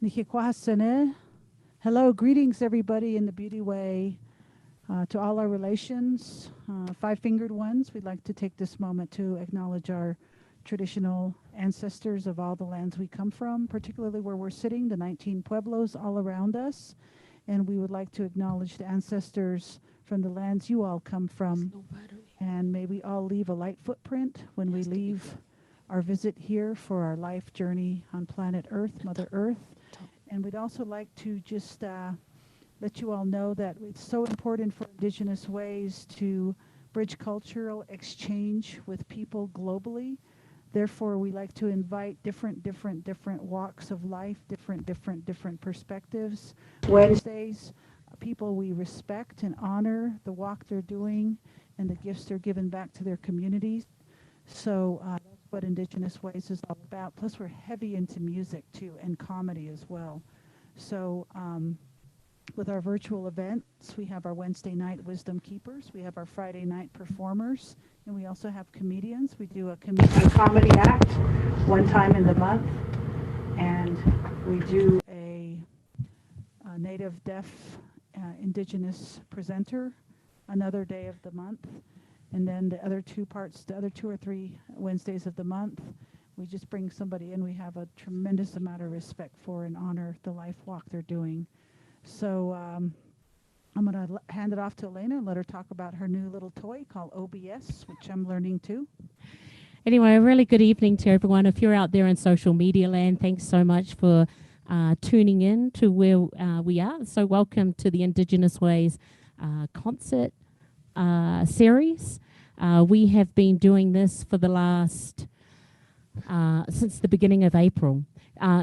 Nihikwahasene. Hello, greetings everybody in the Beauty Way. To all our relations, five-fingered ones, we'd like to take this moment to acknowledge our traditional ancestors of all the lands we come from, particularly where we're sitting, the 19 pueblos all around us. And we would like to acknowledge the ancestors from the lands you all come from. And may we all leave a light footprint when we leave our visit here for our life journey on planet Earth, Mother Earth. And we'd also like to just let you all know that it's so important for Indigenous Ways to bridge cultural exchange with people globally. Therefore, we like to invite different walks of life, different perspectives. Wednesdays, people we respect and honor the walk they're doing and the gifts they're giving back to their communities. So that's what Indigenous Ways is all about. Plus, we're heavy into music too, and comedy as well. So with our virtual events, we have our Wednesday night Wisdom Keepers, we have our Friday night performers, and we also have comedians. We do a comedy act one time in the month, and we do a native deaf Indigenous presenter another day of the month. And then the other two or three Wednesdays of the month, we just bring somebody in we have a tremendous amount of respect for and honor the life walk they're doing. So I'm going to hand it off to Elena and let her talk about her new little toy called OBS, which I'm learning too. Anyway, a really good evening to everyone. If you're out there in social media land, thanks so much for tuning in to where we are. So welcome to the Indigenous Ways concert series. We have been doing this for the last since the beginning of April.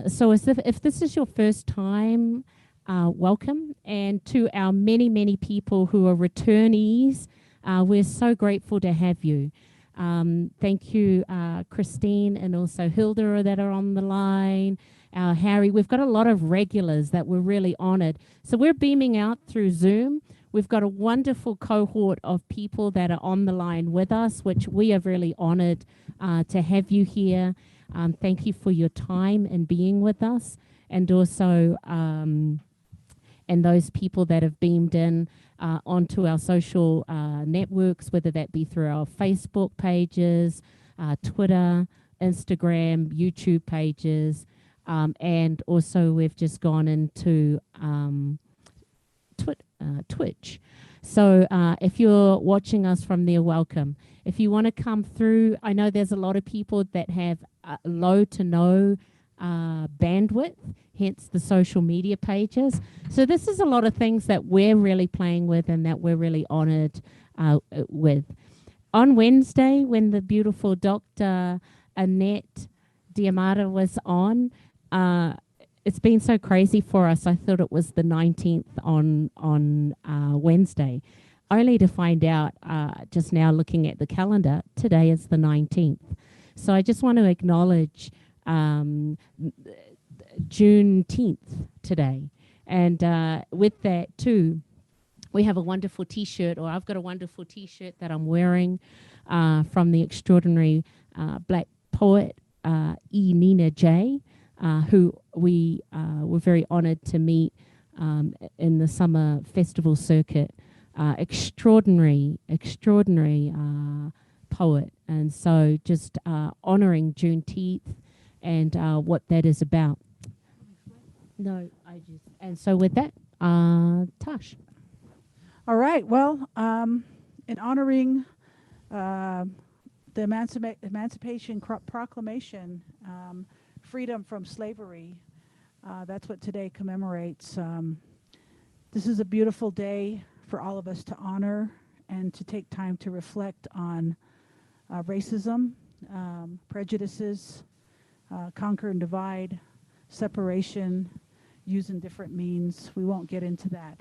So if this is your first time, welcome. And to our many people who are returnees, we're so grateful to have you. Thank you, Christine, and also Hilda that are on the line. Harry, we've got a lot of regulars that we're really honored. So we're beaming out through Zoom. We've got a wonderful cohort of people that are on the line with us, which we are really honored to have you here. Thank you for your time and being with us. And also, and those people that have beamed in onto our social networks, whether that be through our Facebook pages, Twitter, Instagram, YouTube pages, and also we've just gone into Twitch. So if you're watching us from there, welcome. If you want to come through, I know there's a lot of people that have low to no bandwidth, hence the social media pages. So this is a lot of things that we're really playing with and that we're really honored with. On Wednesday, when the beautiful Dr. Annette Diamata was on, it's been so crazy for us. I thought it was the 19th on Wednesday, only to find out just now looking at the calendar, today is the 19th. So I just want to acknowledge Juneteenth today. And with that too, we have a wonderful t-shirt, or I've got a wonderful t-shirt that I'm wearing from the extraordinary Black poet E. Nina J., who we were very honored to meet in the summer festival circuit. Extraordinary poet. And so just honoring Juneteenth and what that is about. And so with that, Tash. All right. Well, in honoring the Emancipation Proclamation, freedom from slavery, that's what today commemorates. This is a beautiful day for all of us to honor and to take time to reflect on racism, prejudices, conquer and divide, separation, using different means. We won't get into that.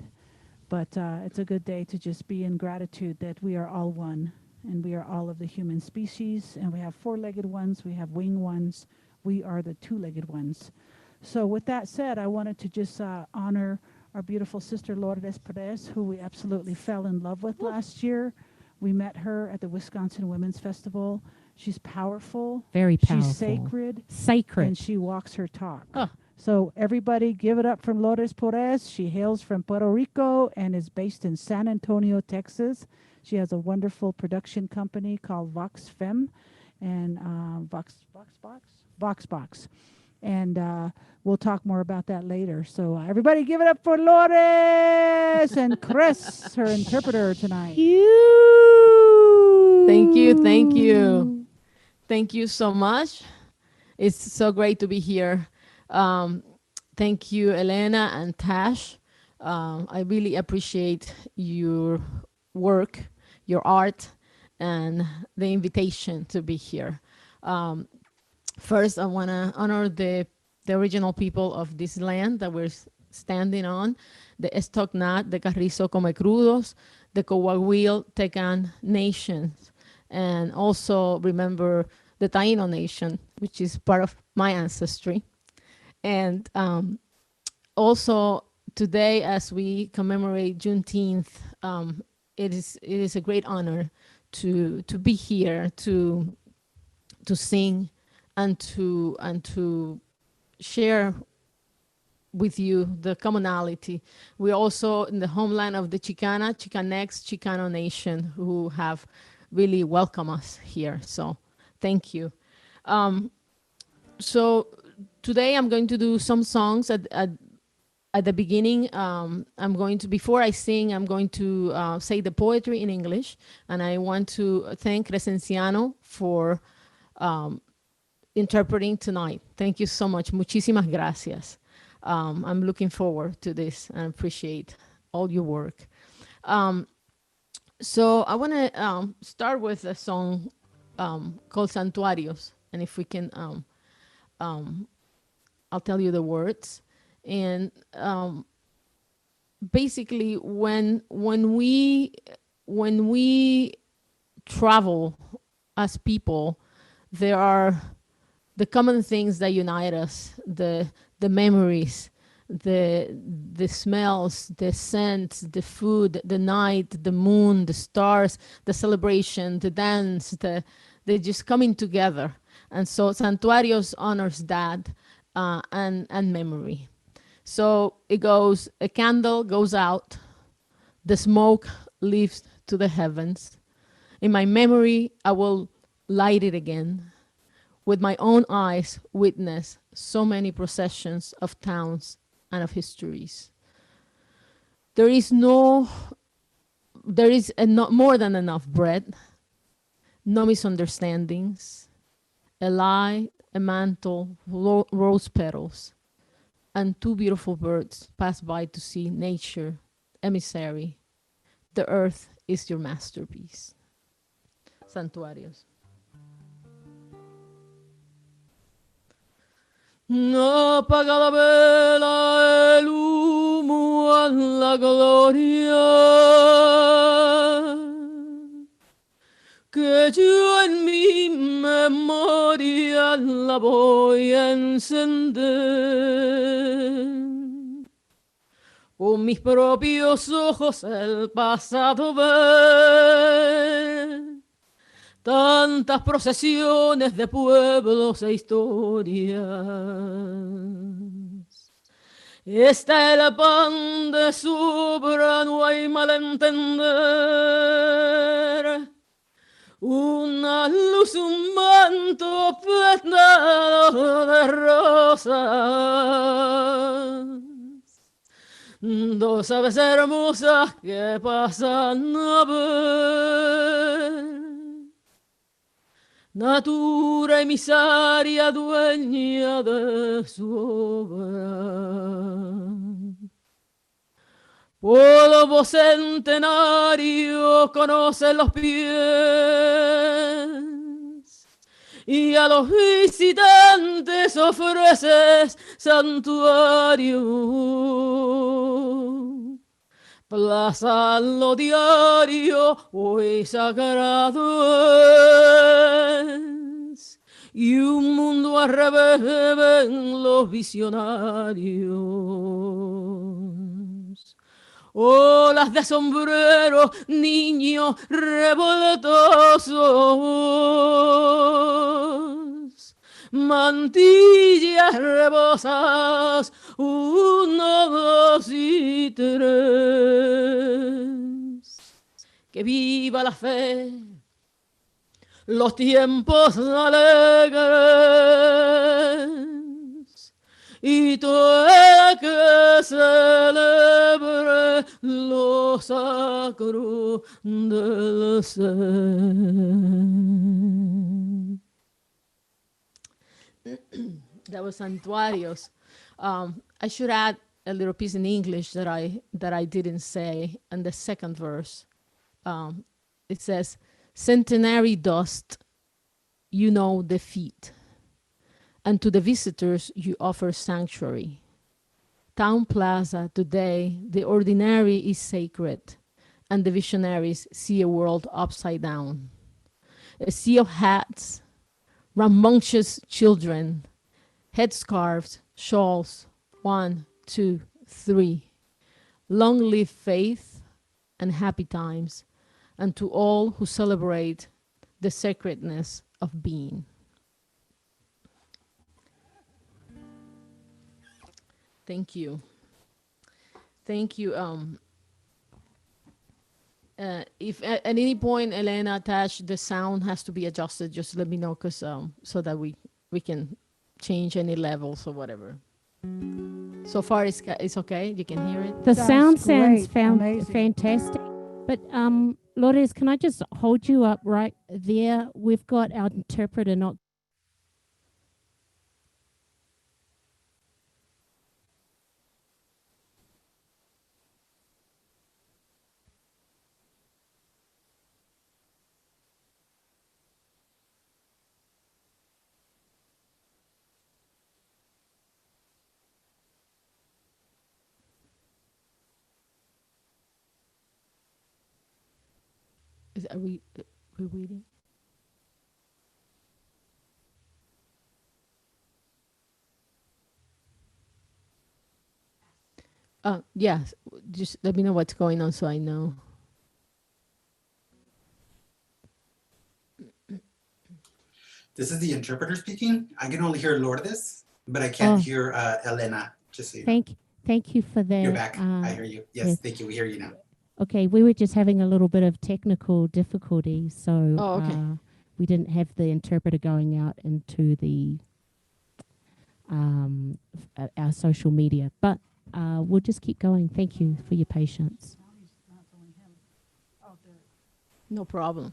But it's a good day to just be in gratitude that we are all one, and we are all of the human species, and we have four-legged ones, we have winged ones, we are the two-legged ones. So with that said, I wanted to just honor our beautiful sister Lourdes Pèrez, who we absolutely fell in love with last year. We met her at the Wisconsin Women's Festival. She's powerful. Very powerful. She's sacred. Sacred. And she walks her talk. Oh. So everybody give it up for Lourdes Pèrez. She hails from Puerto Rico and is based in San Antonio, Texas. She has a wonderful production company called Vox Femme and Vox Box. And we'll talk more about that later. So everybody give it up for Lourdes and Chris, her interpreter tonight. Thank you. Thank you. Thank you so much. It's so great to be here. Thank you, Elena and Tash. I really appreciate your work, your art, and the invitation to be here. First, I want to honor the original people of this land that we're standing on, the Estocnat, the Carrizo Comecrudos, the Coahuil Tecan nations, and also remember the Taino nation, which is part of my ancestry. And also today, as we commemorate Juneteenth, it is a great honor to be here to sing and to share with you the commonality. We're also in the homeland of the Chicana, Chicanx, Chicano nation, who have really welcomed us here. So thank you. So today I'm going to do some songs at the beginning. I'm going to, before I sing, I'm going to say the poetry in English. And I want to thank Resenciano for interpreting tonight. Thank you so much. Muchísimas gracias. I'm looking forward to this and appreciate all your work. So I want to start with a song called Santuarios. And if we can, I'll tell you the words. And basically, when we travel as people, there are the common things that unite us, the memories, the smells, the scents, the food, the night, the moon, the stars, the celebration, the dance, they're just coming together. And so Santuarios honors that and memory. So it goes, a candle goes out, the smoke leaps to the heavens. In my memory, I will light it again. With my own eyes, witness so many processions of towns and of histories. There is more than enough bread, no misunderstandings, a lie, a mantle, rose petals, and two beautiful birds pass by to see nature, emissary. The earth is your masterpiece. Santuarios. No apaga la vela, el humo a la gloria, que yo en mi memoria la voy a encender. Con mis propios ojos el pasado ver. Tantas procesiones de pueblos e historias. Está el pan de sobra, no hay malentender. Una luz, un manto pintado de rosas. Dos aves hermosas que pasan a ver. Natura emisaria, dueña de su obra. Polvo centenario conoce los pies y a los visitantes ofreces santuario. Plaza lo diario, hoy sagrado es, y un mundo al revés ven los visionarios. Olas de sombrero, niños revoltosos, mantillas rebosas, uno, dos y tres. Que viva la fe, los tiempos alegres, y todo el que celebre lo sacro del ser. That was Santuarios. I should add a little piece in English that I didn't say in the second verse. It says, centenary dust, you know the feet, and to the visitors you offer sanctuary. Town Plaza, today, the ordinary is sacred, and the visionaries see a world upside down. A sea of hats, rambunctious children, headscarves, shawls, 1, 2, 3. Long live faith and happy times, and to all who celebrate the sacredness of being. Thank you. Thank you. If at any point, Elena, Tash, the sound has to be adjusted, just let me know, cause so that we can change any levels or whatever. So far, it's okay. You can hear it. The sound Sounds sounds great. Amazing. fantastic. But Lourdes, can I just hold you up right there? We've got our interpreter not. Are we waiting? Yes. Just let me know what's going on so I know. This is the interpreter speaking. I can only hear Lourdes, but I can't hear Elena, just so you know. Thank you for that. You're back. I hear you. Yes, yes. thank you. We hear you now. Okay, we were just having a little bit of technical difficulty, so okay. We didn't have the interpreter going out into the our social media. But we'll just keep going. Thank you for your patience. No problem.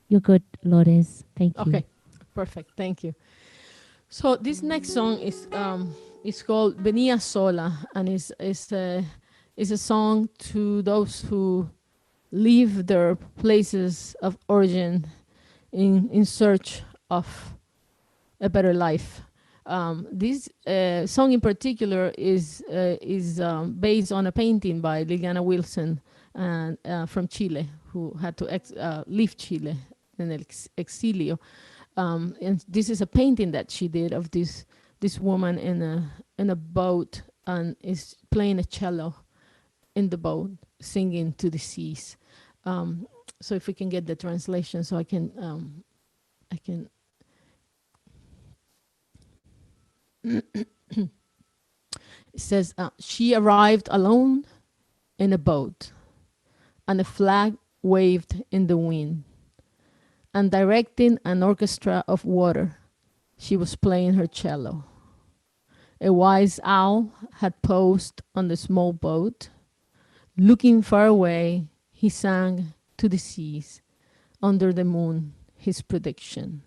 You're good, Lourdes. Thank you. Okay, perfect. Thank you. So this next song is called Venía Sola, and is a song to those who leave their places of origin in search of a better life. This song in particular is based on a painting by Liliana Wilson and from Chile, who had to leave Chile in el exilio. And this is a painting that she did of this woman in a boat, and is playing a cello in the boat, singing to the seas. So if we can get the translation, so I can. It says, she arrived alone in a boat, and a flag waved in the wind. And directing an orchestra of water, she was playing her cello. A wise owl had posed on the small boat. Looking far away, he sang to the seas, under the moon, his prediction.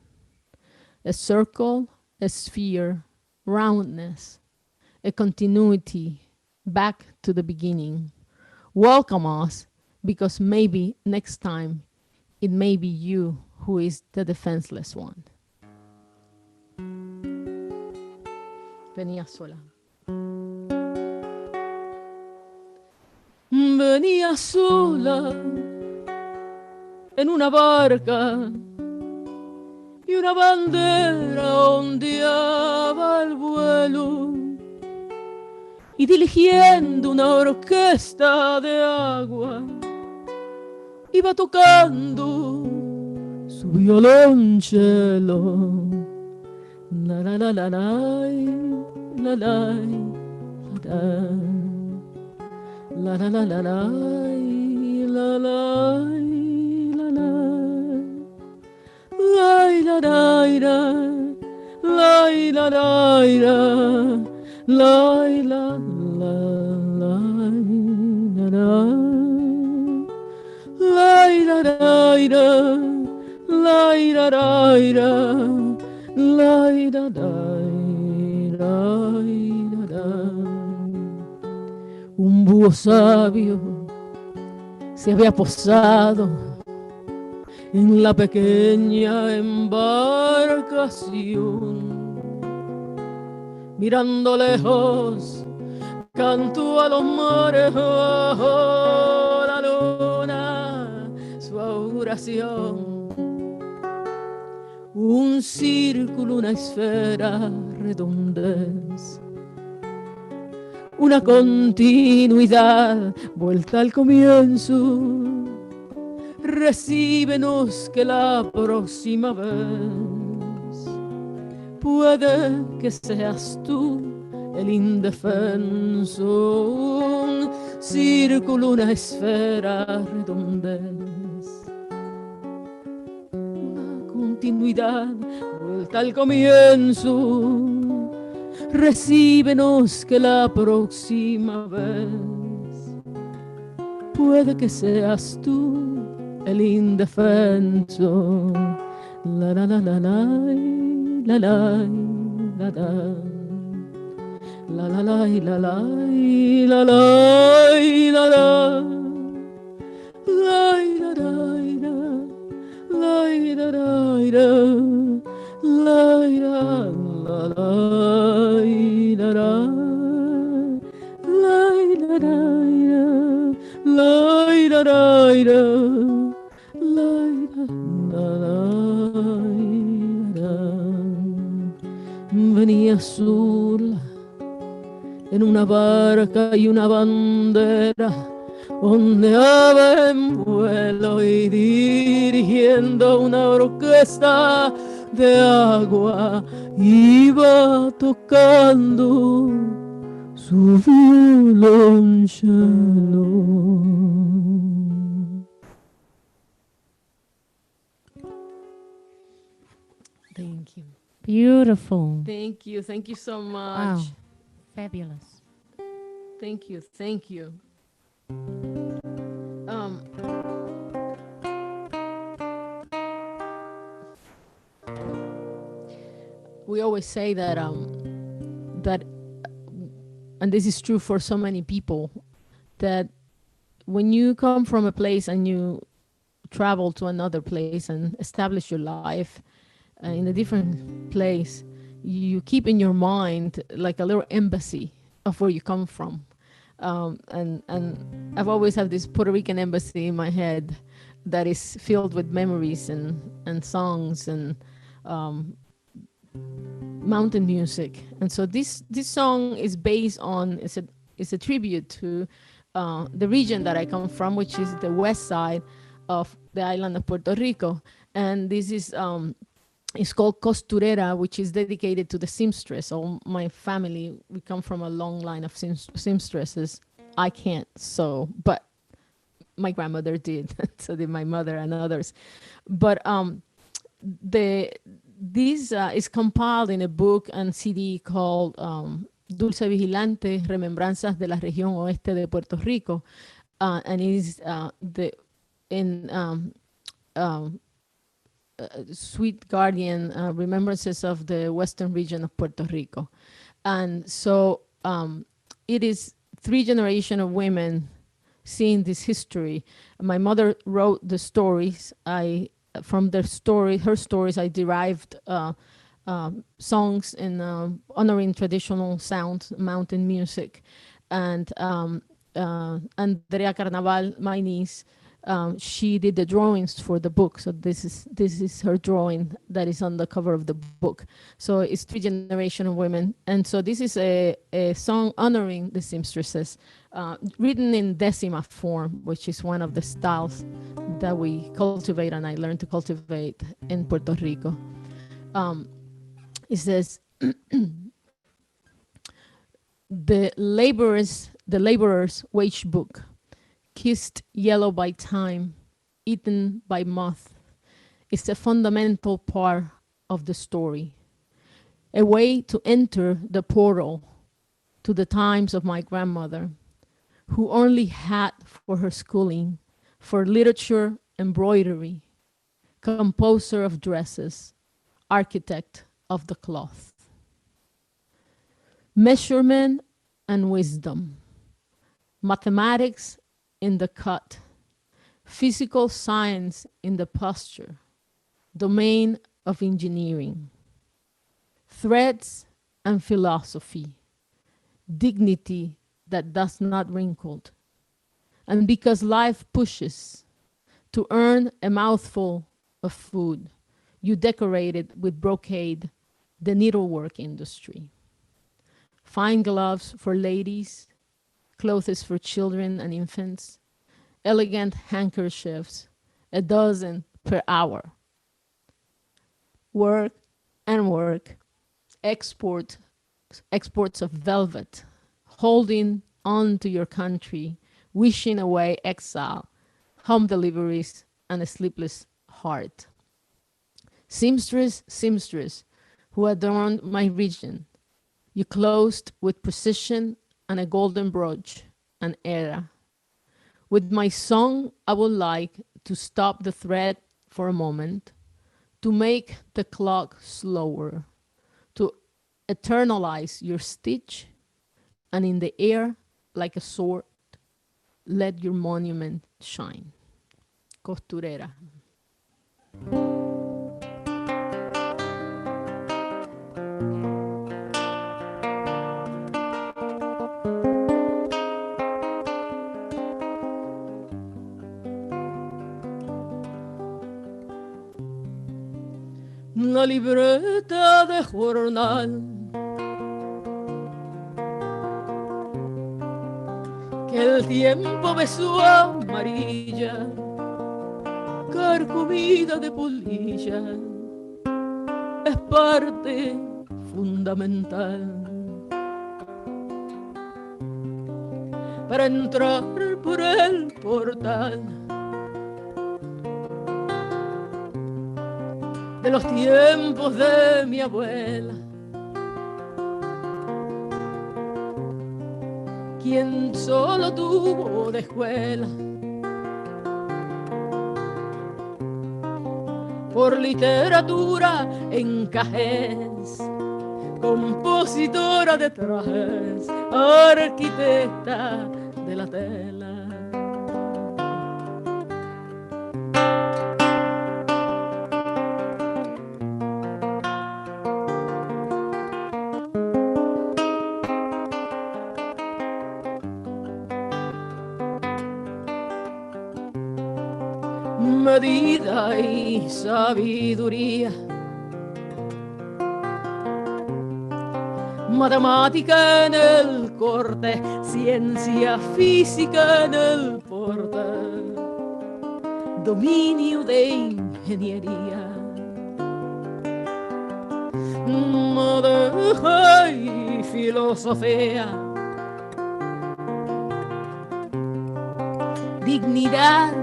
A circle, a sphere, roundness, a continuity, back to the beginning. Welcome us, because maybe next time it may be you who is the defenseless one. Venía sola. Venía sola en una barca y una bandera ondeaba el vuelo, y dirigiendo una orquesta de agua iba tocando su violonchelo. La la la la la la la la la la la la la la la la la un búho sabio se había posado en la pequeña embarcación. Mirando lejos, cantó a los mares bajo la luna su oración. Un círculo, una esfera, redondez, una continuidad, vuelta al comienzo. Recíbenos que la próxima vez puede que seas tú el indefenso. Un círculo, una esfera, redondez, una continuidad, vuelta al comienzo. Recíbenos que la próxima vez puede que seas tú el indefenso. La la la la la la la la la la la la la la la venía sola en una barca y una bandera, ondeaba en vuelo y dirigiendo una orquesta de agua, iba tocando su violonchelo. Thank you. Beautiful. Thank you. Thank you so much. Wow. Fabulous. Thank you. Thank you. We always say that and this is true for so many people, that when you come from a place and you travel to another place and establish your life in a different place, you keep in your mind like a little embassy of where you come from. And I've always had this Puerto Rican embassy in my head that is filled with memories and songs and mountain music. And so this song is based on, it's a tribute to the region that I come from, which is the west side of the island of Puerto Rico. And this is it's called Costurera, which is dedicated to the seamstress. All my family, we come from a long line of seamstresses. I can't sew, but my grandmother did. So did my mother and others. But this is compiled in a book and CD called Dulce Vigilante, Remembranzas de la Región Oeste de Puerto Rico. And is Sweet Guardian, Remembrances of the Western region of Puerto Rico. And so it is 3 generations of women seeing this history. My mother wrote the stories. From her stories, I derived songs in honoring traditional sounds, mountain music. And Andrea Carnaval, my niece, she did the drawings for the book. So this is her drawing that is on the cover of the book. So it's 3 generations of women. And so this is a song honoring the seamstresses, written in decima form, which is one of the styles that we cultivate and I learned to cultivate in Puerto Rico. It says, the laborer's wage book, kissed yellow by time, eaten by moth, is a fundamental part of the story. A way to enter the portal to the times of my grandmother, who only had for her schooling, for literature, embroidery, composer of dresses, architect of the cloth. Measurement and wisdom, mathematics in the cut, physical science in the posture, domain of engineering, threads and philosophy, dignity that does not wrinkle. And because life pushes to earn a mouthful of food, you decorate it with brocade, the needlework industry. Fine gloves for ladies, clothes for children and infants, elegant handkerchiefs, a dozen per hour. Work and work, exports of velvet, holding on to your country, wishing away exile, home deliveries, and a sleepless heart. Seamstress, who adorned my region, you closed with precision and a golden brooch, an era. With my song, I would like to stop the thread for a moment, to make the clock slower, to eternalize your stitch, and in the air, like a sword, let your monument shine. Costurera. La libreta de jornal que el tiempo besó amarilla, carcomida de polilla, es parte fundamental para entrar por el portal de los tiempos de mi abuela, quien solo tuvo de escuela por literatura en Cajés, compositora de trajes, arquitecta de la tela. Medida y sabiduría, matemática en el corte, ciencia física en el porte, dominio de ingeniería, moda y filosofía, dignidad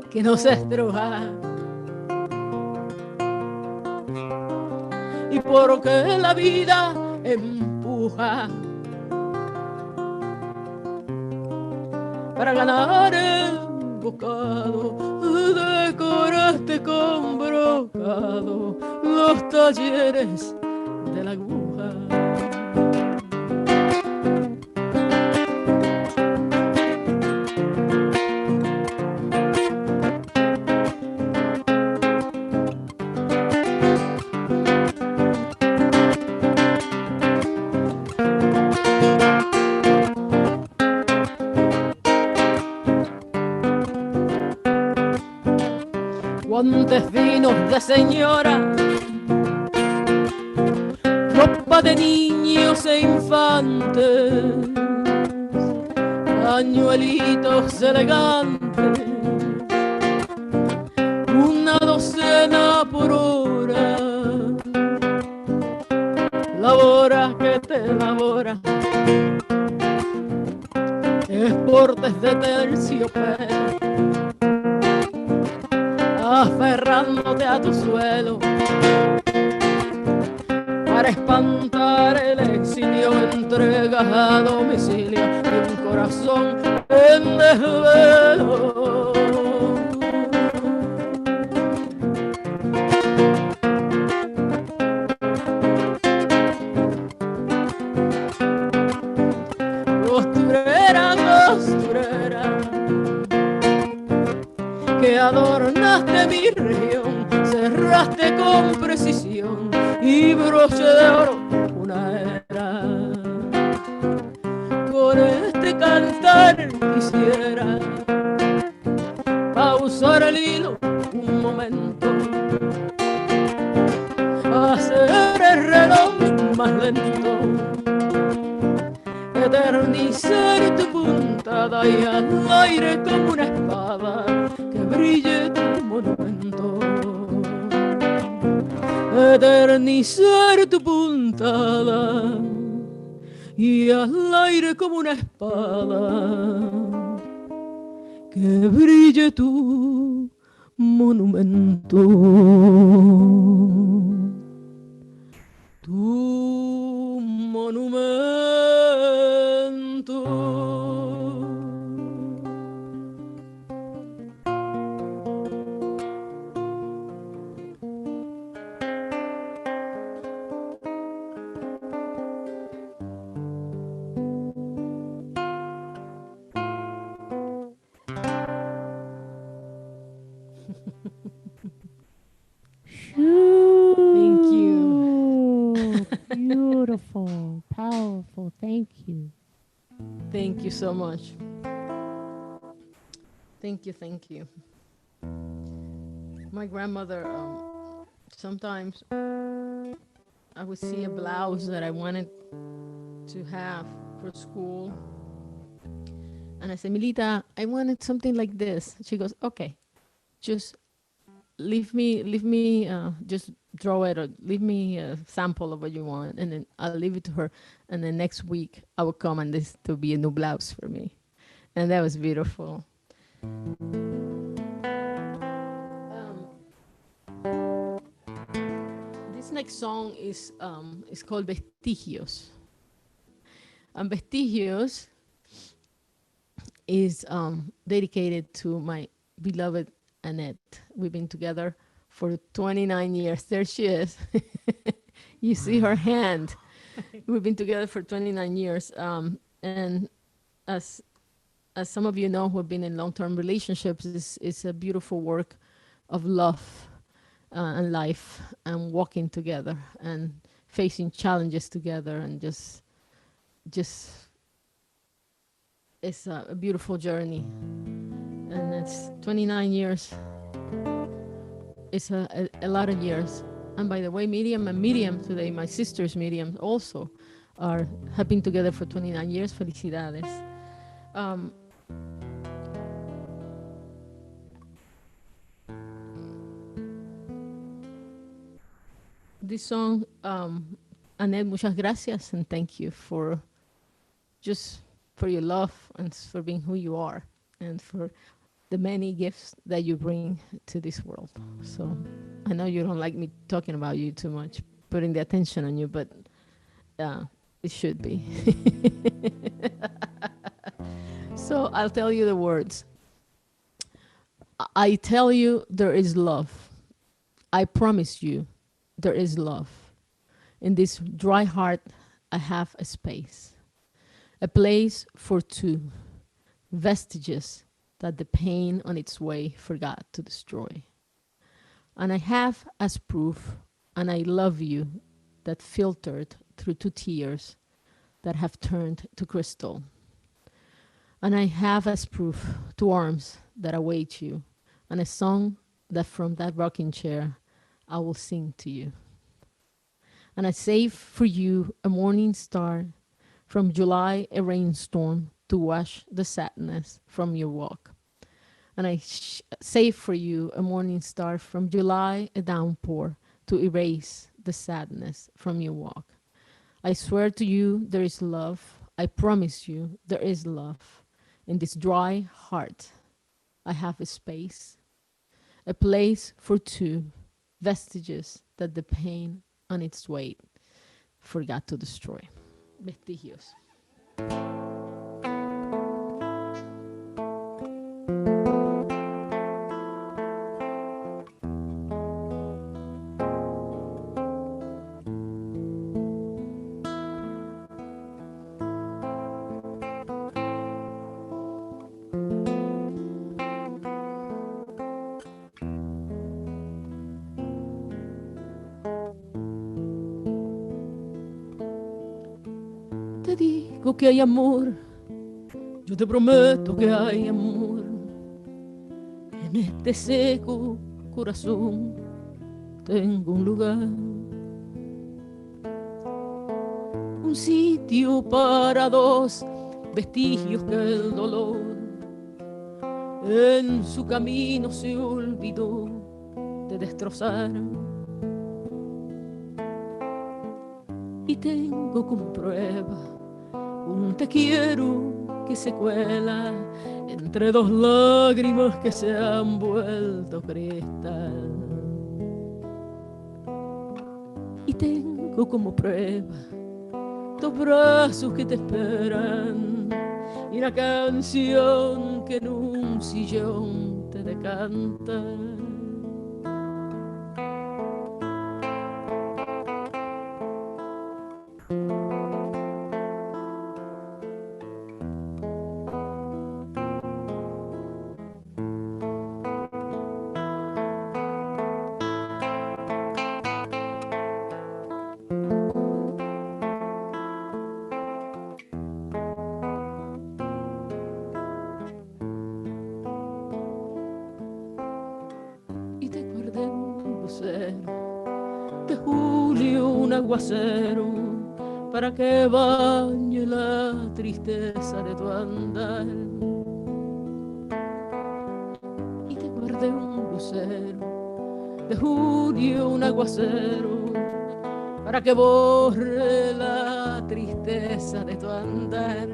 que no se estruja, y porque la vida empuja para ganar el bocado, decoraste con brocado los talleres de la aguja. de señora, ropa de niños e infantes, pañuelitos elegantes, una docena por hora, labora que te labora, esportes de terciopelo, aferrándote a tu suelo para espantar el exilio, entregas a domicilio y un corazón en desvelo. Costurera, costurera, que adornaste mi región, cerraste con precisión y broche de oro una era. Con este cantar quisiera pausar el hilo un momento, hacer el reloj más lento, eternizar tu puntada y al aire como una espada que brille tu monumento. Eternizar tu puntada y al aire como una espada que brille tu monumento. Tu monumento. Thank you. Beautiful, powerful. Thank you. Thank you so much. Thank you, thank you. My grandmother, sometimes I would see a blouse that I wanted to have for school. And I said, Milita, I wanted something like this. She goes, okay, just leave me, just draw it or leave me a sample of what you want. And then I'll leave it to her. And then next week I will come and this will be a new blouse for me. And that was beautiful. This next song is called Vestigios. And Vestigios is dedicated to my beloved Annette. We've been together for 29 years. There she is. You see her hand. We've been together for 29 years. And as some of you know who have been in long-term relationships, it's a beautiful work of love and life and walking together and facing challenges together and just it's a beautiful journey. And it's 29 years. It's a lot of years. And by the way, Miriam and Miriam today, my sisters Miriam also have been together for 29 years. Felicidades. This song, Annette, muchas gracias and thank you for your love and for being who you are and for the many gifts that you bring to this world. So I know you don't like me talking about you too much, putting the attention on you, but it should be. So I'll tell you the words. I tell you there is love. I promise you there is love. In this dry heart, I have a space, a place for two, vestiges that the pain on its way forgot to destroy. And I have as proof, and I love you, that filtered through two tears that have turned to crystal. And I have as proof two arms that await you, and a song that from that rocking chair I will sing to you. And I save for you a morning star, from July a rainstorm to wash the sadness from your walk. And I save for you a morning star, from July a downpour to erase the sadness from your walk. I swear to you there is love. I promise you there is love. In this dry heart, I have a space, a place for two, vestiges that the pain on its weight forgot to destroy. Vestigios. Te digo que hay amor, yo te prometo que hay amor. En este seco corazón tengo un lugar, un sitio para dos, vestigios que el dolor en su camino se olvidó de destrozar. Y tengo como prueba un te quiero que se cuela entre dos lágrimas que se han vuelto cristal. Y tengo como prueba dos brazos que te esperan y una canción que en un sillón te decanta. De julio un aguacero para que bañe la tristeza de tu andar. Y te guardé un lucero de julio un aguacero para que borre la tristeza de tu andar.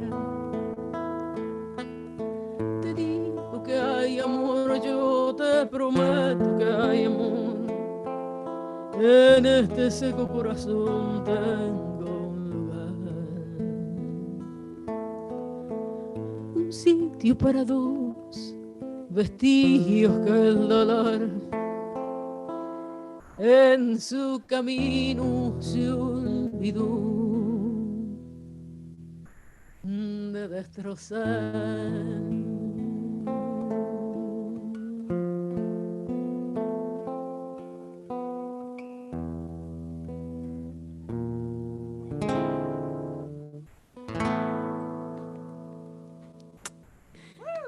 Te digo que hay amor, yo te prometo que hay amor. En este seco corazón tengo un lugar, un sitio para dos, vestigios que el dolor en su camino se olvidó de destrozar.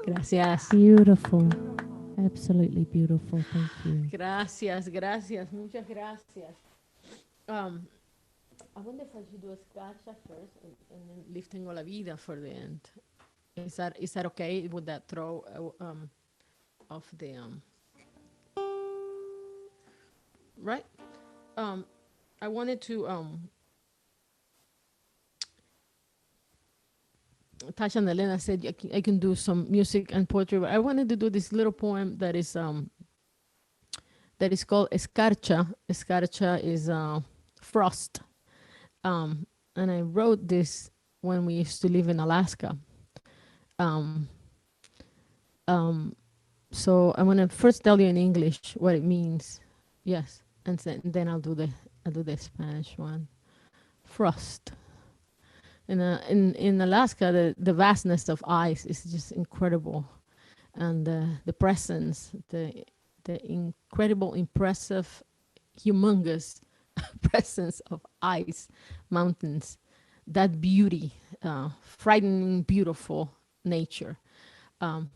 Gracias. Beautiful. Absolutely beautiful. Thank you. Gracias, gracias. Muchas gracias. I wonder if I should do a escarcha first and then lifting la vida for the end. Is that okay? Would that throw off the right? I wanted to Tasha and Elena said I can do some music and poetry, but I wanted to do this little poem that is called Escarcha. Escarcha is frost. And I wrote this when we used to live in Alaska. So I'm gonna first tell you in English what it means. Yes, and then I'll do the Spanish one. Frost. In Alaska, the vastness of ice is just incredible, and the presence, the incredible, impressive, humongous presence of ice, mountains, that beauty, frightening, beautiful nature.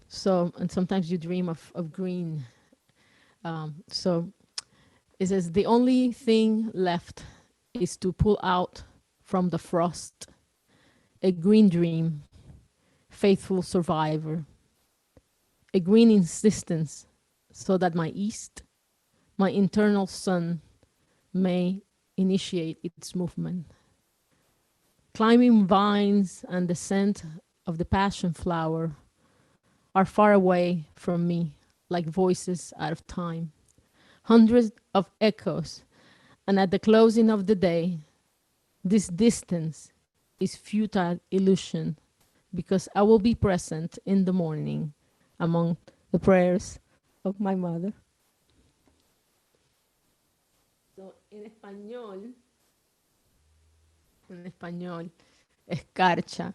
So, and sometimes you dream of green. So It says, the only thing left is to pull out from the frost a green dream, faithful survivor, a green insistence, so that my east, my internal sun, may initiate its movement. Climbing vines and the scent of the passion flower are far away from me, like voices out of time. Hundreds of echoes, and at the closing of the day, this distance is futile illusion, because I will be present in the morning among the prayers of my mother. So, en español, escarcha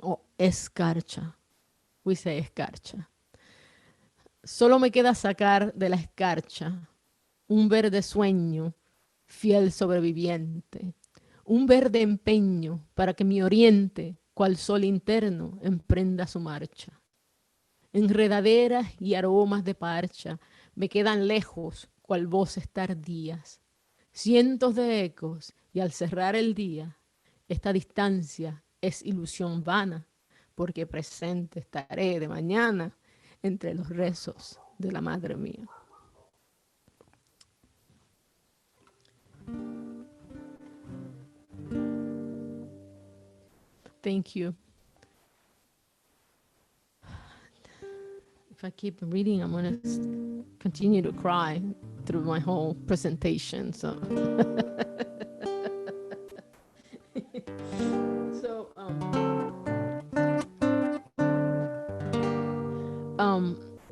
o escarcha. We say escarcha. Solo me queda sacar de la escarcha un verde sueño, fiel sobreviviente, un verde empeño para que mi oriente, cual sol interno, emprenda su marcha. Enredaderas y aromas de parcha me quedan lejos, cual voces tardías, cientos de ecos, y al cerrar el día, esta distancia es ilusión vana, porque presente estaré de mañana entre los rezos de la madre mía. Thank you. If I keep reading, I'm going to continue to cry through my whole presentation. So,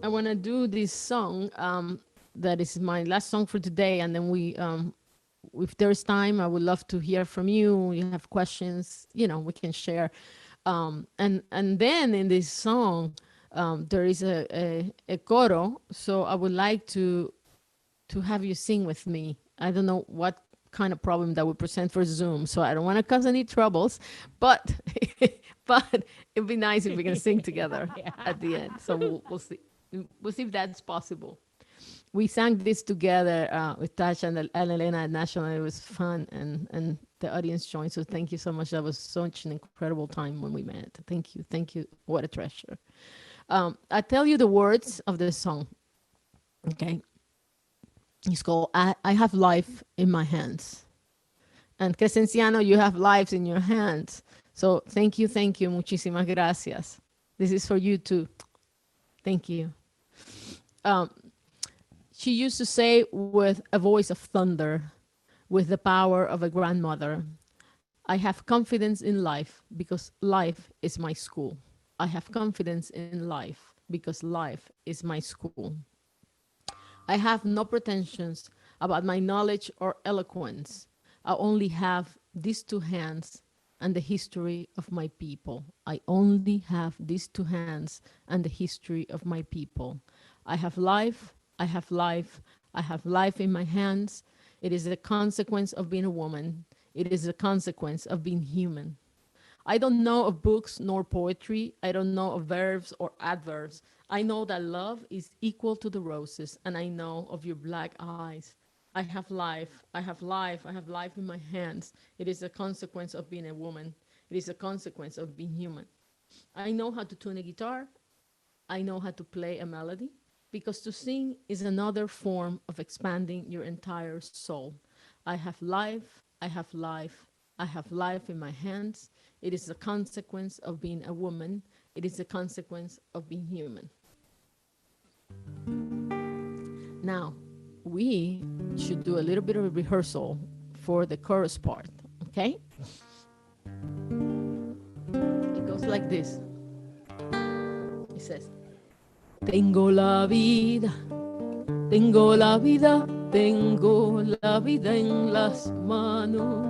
I want to do this song that is my last song for today, and then we, if there's time, I would love to hear from you. You have questions, you know, we can share. And then in this song, there is a coro, so I would like to have you sing with me. I don't know what kind of problem that would present for Zoom, so I don't want to cause any troubles, but but it'd be nice if we can sing together at the end. So we'll see. We'll see if that's possible. We sang this together with Tasha and Elena at National. It was fun, and the audience joined. So thank you so much. That was such an incredible time when we met. Thank you. Thank you. What a treasure. I tell you the words of the song. Okay. It's called I Have Life in My Hands. And Crescenciano, you have lives in your hands. So thank you. Muchísimas gracias. This is for you too. Thank you. She used to say with a voice of thunder, with the power of a grandmother, I have confidence in life because life is my school. I have confidence in life because life is my school. I have no pretensions about my knowledge or eloquence. I only have these two hands and the history of my people. I only have these two hands and the history of my people. I have life, I have life, I have life in my hands. It is the consequence of being a woman. It is the consequence of being human. I don't know of books nor poetry. I don't know of verbs or adverbs. I know that love is equal to the roses, and I know of your black eyes. I have life, I have life, I have life in my hands. It is a consequence of being a woman. It is a consequence of being human. I know how to tune a guitar. I know how to play a melody, because to sing is another form of expanding your entire soul. I have life, I have life, I have life in my hands. It is a consequence of being a woman. It is a consequence of being human. Now, we should do a little bit of a rehearsal for the chorus part, okay? It goes like this. It says, tengo la vida, tengo la vida, tengo la vida en las manos.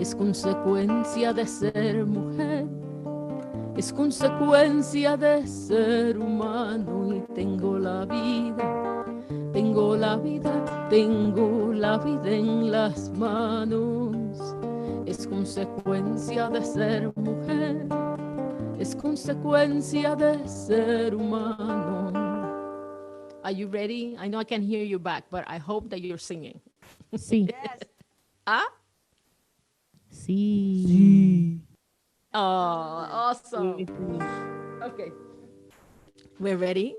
Es consecuencia de ser mujer, es consecuencia de ser humano. Y tengo la vida, tengo la vida, tengo la vida en las manos. Es consecuencia de ser mujer, es consecuencia de ser humano. Are you ready? I know I can hear you back, but I hope that you're singing. Sí. Yes. Ah? Sí. Oh, awesome. Okay. We're ready?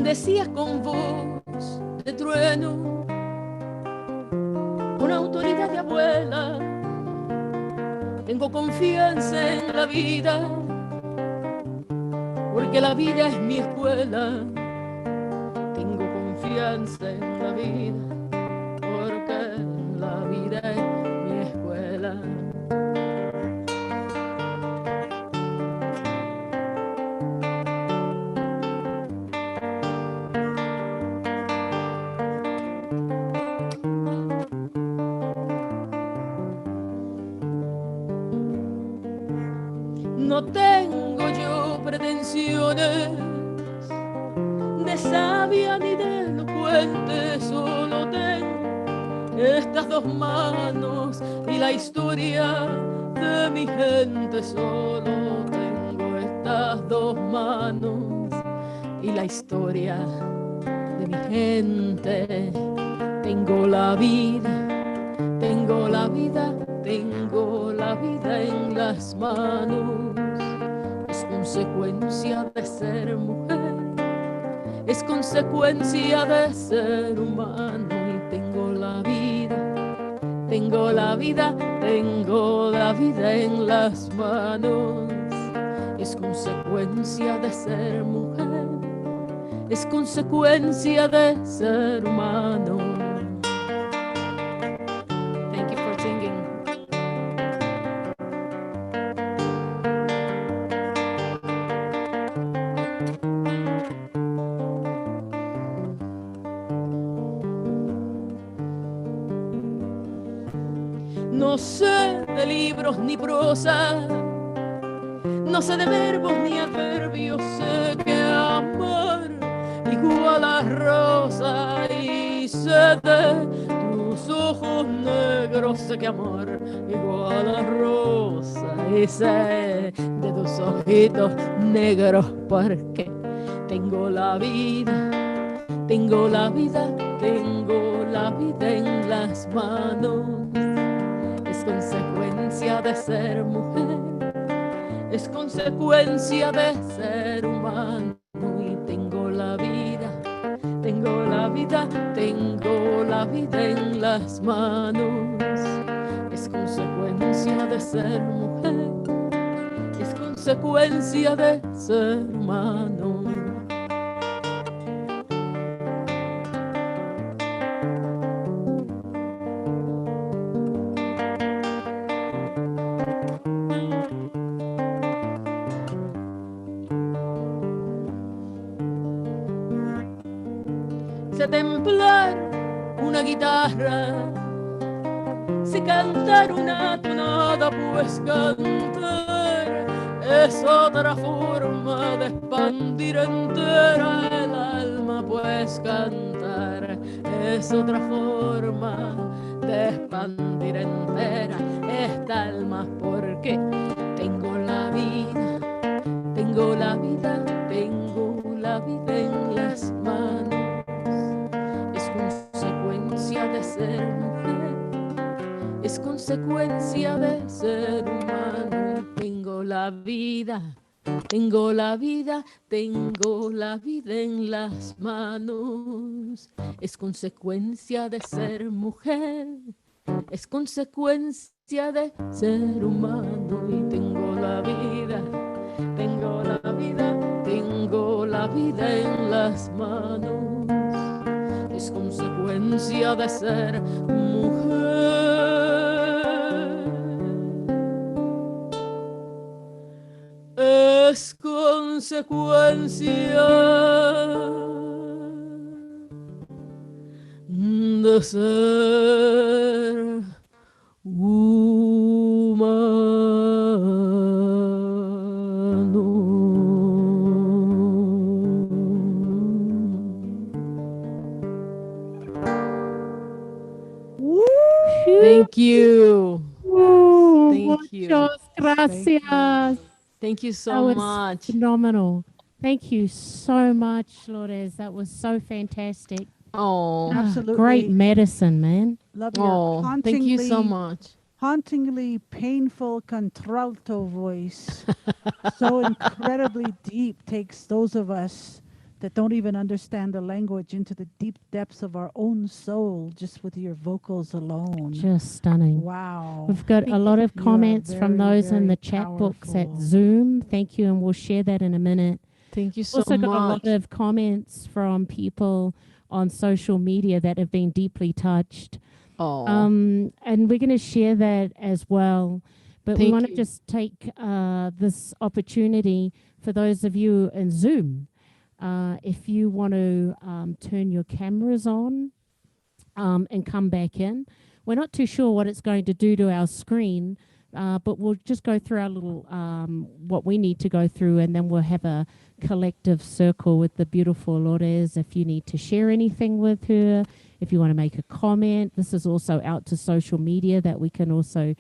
Decías con voz de trueno, con autoridad de abuela, tengo confianza en la vida, porque la vida es mi escuela. Tengo confianza en la vida, porque la vida es mi escuela. No tengo yo pretensiones de sabia ni de elocuente, solo tengo estas dos manos y la historia de mi gente. Solo tengo estas dos manos y la historia de mi gente. Tengo la vida, tengo la vida, tengo la vida en las manos. Es consecuencia de ser mujer, es consecuencia de ser humano. Y tengo la vida, tengo la vida, tengo la vida en las manos. Es consecuencia de ser mujer, es consecuencia de ser humano. Thank you for singing. No sé de libros ni prosa, no sé de verbos ni adverbios, sé que amar igual a rosa, y sé de tus ojos negros, sé que amar igual a rosa, y sé de tus ojitos negros, porque tengo la vida, tengo la vida, tengo la vida en las manos. Es consecuencia de ser mujer, es consecuencia de ser humano. Y tengo la vida, tengo la vida, tengo la vida en las manos. Es consecuencia de ser mujer, es consecuencia de ser humano. Sé templar una guitarra, sé cantar una tonada, pues cantar es otra forma de expandir entera el alma, pues cantar es otra forma de expandir entera esta alma, porque tengo la vida, tengo la vida, tengo la vida en las manos. Es consecuencia de ser mujer, es consecuencia de ser humano. Tengo la vida, tengo la vida, tengo la vida en las manos. Es consecuencia de ser mujer, es consecuencia de ser humano. Y tengo la vida, tengo la vida, tengo la vida en las manos. Es consecuencia de ser mujer. Es consecuencia de ser humano. Thank you. Thank you. Muchas gracias. Thank you That so was much. phenomenal. Thank you so much, Lourdes. That was so fantastic. Oh, Absolutely. Great medicine, man. Love your thank you so hauntingly, much. hauntingly painful contralto voice. So incredibly deep, takes those of us that don't even understand the language into the deep depths of our own soul just with your vocals alone. Just stunning. Wow. We've got a lot of You are comments from very, those in very the chat books at powerful. Zoom. Thank you, and we'll share that in a minute. Thank you so Also got a much. lot of comments from people on social media that have been deeply touched. Oh, And we're going to share that as well. But we Thank want to you. just take this opportunity for those of you in Zoom. If you want to turn your cameras on and come back in. We're not too sure what it's going to do to our screen, but we'll just go through our little, what we need to go through, and then we'll have a collective circle with the beautiful Lourdes. If you need to share anything with her, if you want to make a comment, this is also out to social media that we can also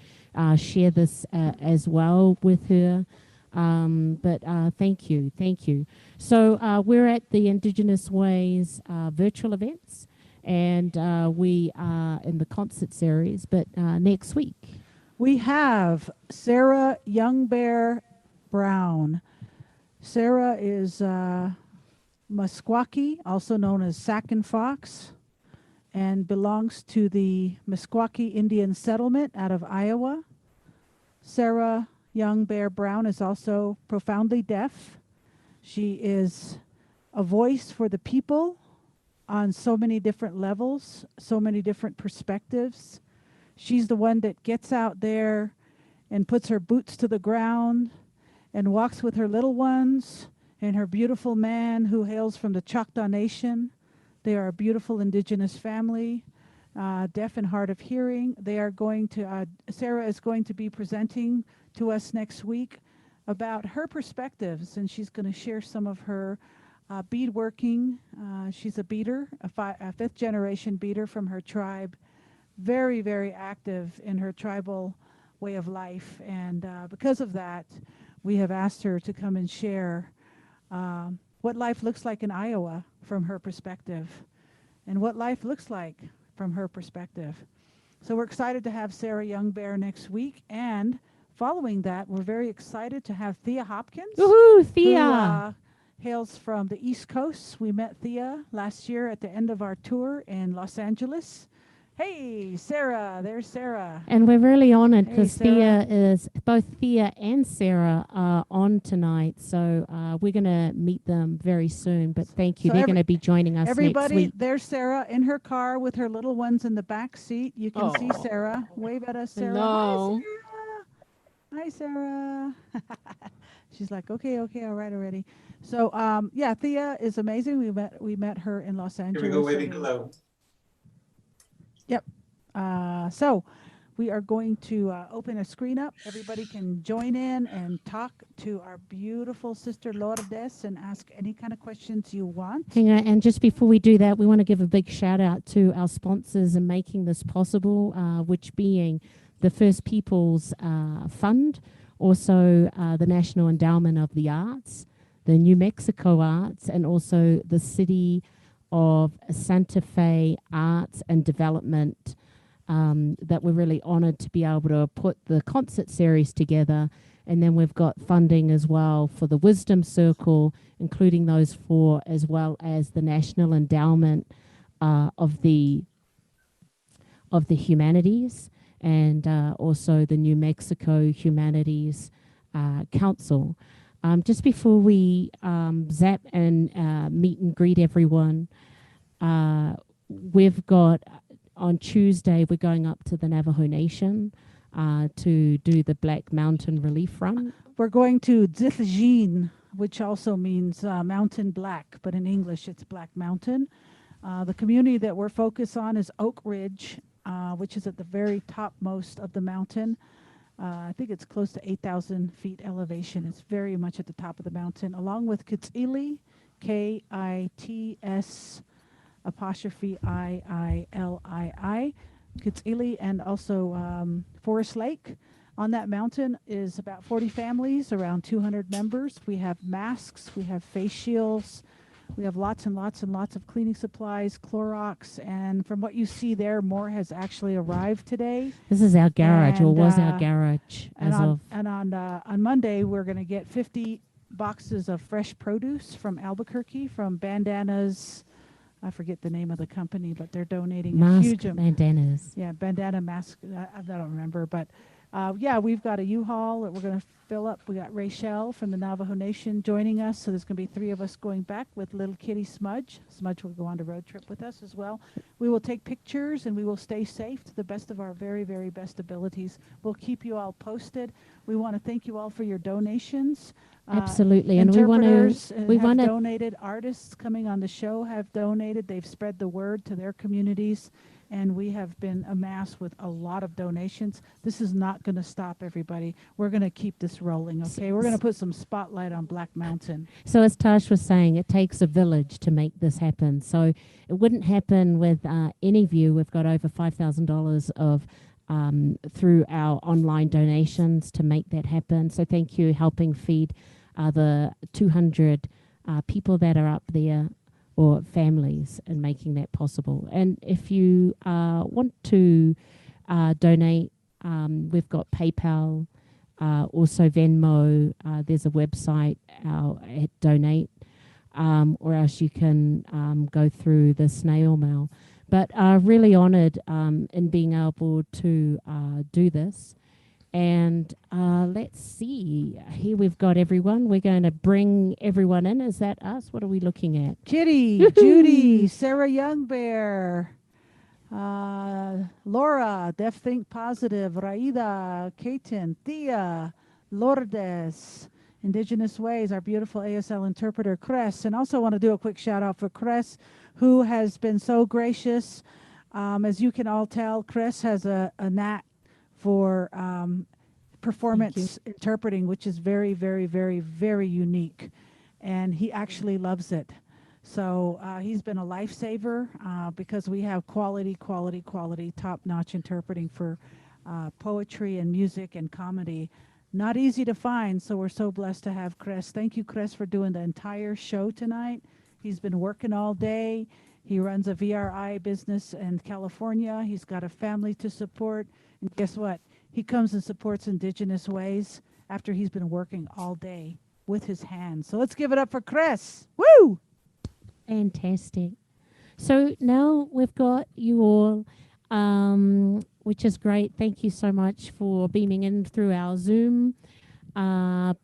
share this as well with her. But thank you. So we're at the Indigenous Ways virtual events, and we are in the concert series, but next week. We have Sarah Youngbear Brown. Sarah is Meskwaki, also known as Sac and Fox, and belongs to the Meskwaki Indian settlement out of Iowa. Sarah Youngbear Brown is also profoundly deaf. She is a voice for the people on so many different levels, so many different perspectives. She's the one that gets out there and puts her boots to the ground and walks with her little ones and her beautiful man who hails from the Choctaw Nation. They are a beautiful indigenous family, deaf and hard of hearing. They are going to, Sarah is going to be presenting to us next week about her perspectives, and she's going to share some of her beadworking. She's a beader, a fifth generation beader from her tribe, very, very active in her tribal way of life. And because of that, we have asked her to come and share what life looks like in Iowa from her perspective, and what life looks like from her perspective. So we're excited to have Sarah Youngbear next week, and following that, we're very excited to have Thea Hopkins. Woohoo, Thea! Who hails from the East Coast. We met Thea last year at the end of our tour in Los Angeles. Hey, Sarah, there's Sarah. And we're really honored because Sarah. both Thea and Sarah are on tonight. So we're going to meet them very soon. But thank you. So they're going to be joining us everybody, next week. there's Sarah in her car with her little ones in the back seat. You can see Sarah. Wave at us, Sarah. Hello. Hi, Sarah. She's like, okay, all right, already. So, yeah, Thea is amazing. We met her in Los Angeles. Here we go, waving hello. Yep. So we are going to open a screen up. Everybody can join in and talk to our beautiful sister Lourdes and ask any kind of questions you want. Hang on, and just before we do that, we want to give a big shout out to our sponsors in making this possible, which being the First Peoples Fund, also the National Endowment of the Arts, the New Mexico Arts, and also the City of Santa Fe Arts and Development, that we're really honored to be able to put the concert series together. And then we've got funding as well for the Wisdom Circle, including those four, as well as the National Endowment of the Humanities, and also the New Mexico Humanities Council. Just before we zap and meet and greet everyone, we've got on Tuesday, we're going up to the Navajo Nation to do the Black Mountain Relief Run. We're going to Zithjin, which also means mountain black, but in English it's Black Mountain. The community that we're focused on is Oak Ridge, which is at the very topmost of the mountain. I think it's close to 8,000 feet elevation. It's very much at the top of the mountain, along with Kitzili, Kits''Iillii, Kitzili, and also Forest Lake. On that mountain is about 40 families, around 200 members. We have masks, we have face shields, we have lots and lots and lots of cleaning supplies, Clorox, and from what you see there, more has actually arrived today. This is our garage, or And, was our garage And as on, of. and on Monday, we're going to get 50 boxes of fresh produce from Albuquerque, from Bandanas. I forget the name of the company, but they're donating a huge bandanas. Yeah, bandana mask. I don't remember, but yeah, we've got a U-Haul that we're going to fill up. We got Rachel from the Navajo Nation joining us, so there's going to be 3 of us going back with little kitty Smudge. Smudge will go on a road trip with us as well. We will take pictures and we will stay safe to the best of our very, very best abilities. We'll keep you all posted. We want to thank you all for your donations. Absolutely, and we want to donated. Artists coming on the show have donated. They've spread the word to their communities, and we have been amassed with a lot of donations. This is not going to stop, everybody. We're going to keep this rolling, okay? We're going to put some spotlight on Black Mountain. So as Tash was saying, it takes a village to make this happen. So it wouldn't happen with any of you. We've got over $5,000 of through our online donations to make that happen. So thank you, helping feed the 200 people that are up there, or families, and making that possible. And if you want to donate, we've got PayPal, also Venmo. There's a website at Donate, or else you can go through the snail mail. But really honoured in being able to do this. And let's see. Here we've got everyone. We're going to bring everyone in. Is that us? What are we looking at? Kitty, Judy, Sarah Youngbear, Laura, Deaf Think Positive, Raida, Kaiten, Thea, Lourdes, Indigenous Ways, our beautiful ASL interpreter, Cress. And also want to do a quick shout out for Cress, who has been so gracious. As you can all tell, Cress has a knack for performance interpreting, which is very, very, very, very unique. And he actually loves it. So he's been a lifesaver because we have quality, top-notch interpreting for poetry and music and comedy. Not easy to find, so we're so blessed to have Chris. Thank you, Chris, for doing the entire show tonight. He's been working all day. He runs a VRI business in California. He's got a family to support. And guess what? He comes and supports Indigenous Ways after he's been working all day with his hands. So let's give it up for Chris. Woo! Fantastic. So now we've got you all, which is great. Thank you so much for beaming in through our Zoom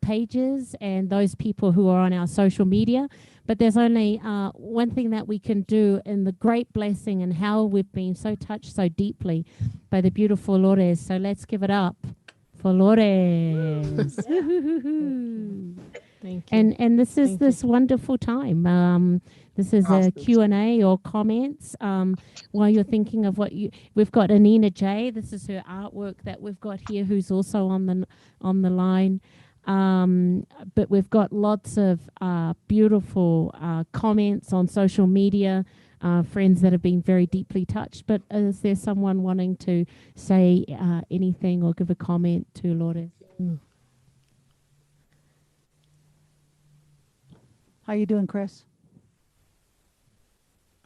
pages and those people who are on our social media. But there's only one thing that we can do in the great blessing and how we've been so touched so deeply by the beautiful Lourdes. So let's give it up for Lourdes. Thank you. And this is this wonderful time. This is a Q&A or comments while you're thinking of what we've got Anina J. This is her artwork that we've got here, who's also on the line. But we've got lots of beautiful comments on social media, friends that have been very deeply touched. But is there someone wanting to say anything or give a comment to Lourdes? How you doing, Chris?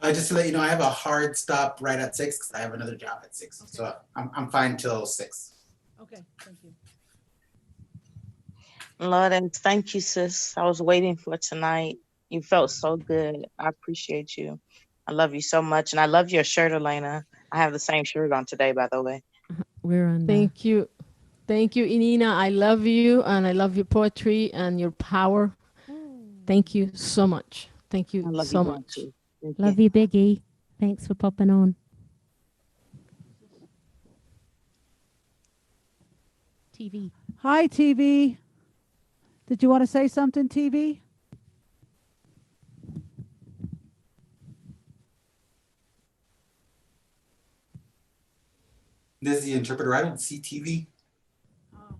Just to let you know, I have a hard stop right at 6 because I have another job at 6. Okay. So I'm fine till 6. Okay, thank you. Lourdes, thank you, sis. I was waiting for tonight. You felt so good. I appreciate you. I love you so much. And I love your shirt, Elena. I have the same shirt on today, by the way. We're on. Thank you. Thank you, Inina. I love you, and I love your poetry and your power. Thank you so much. Thank you so much. Love you, Biggie. Thanks for popping on. TV. Hi, TV. Did you want to say something, TV? This is the interpreter. I don't see TV. Oh,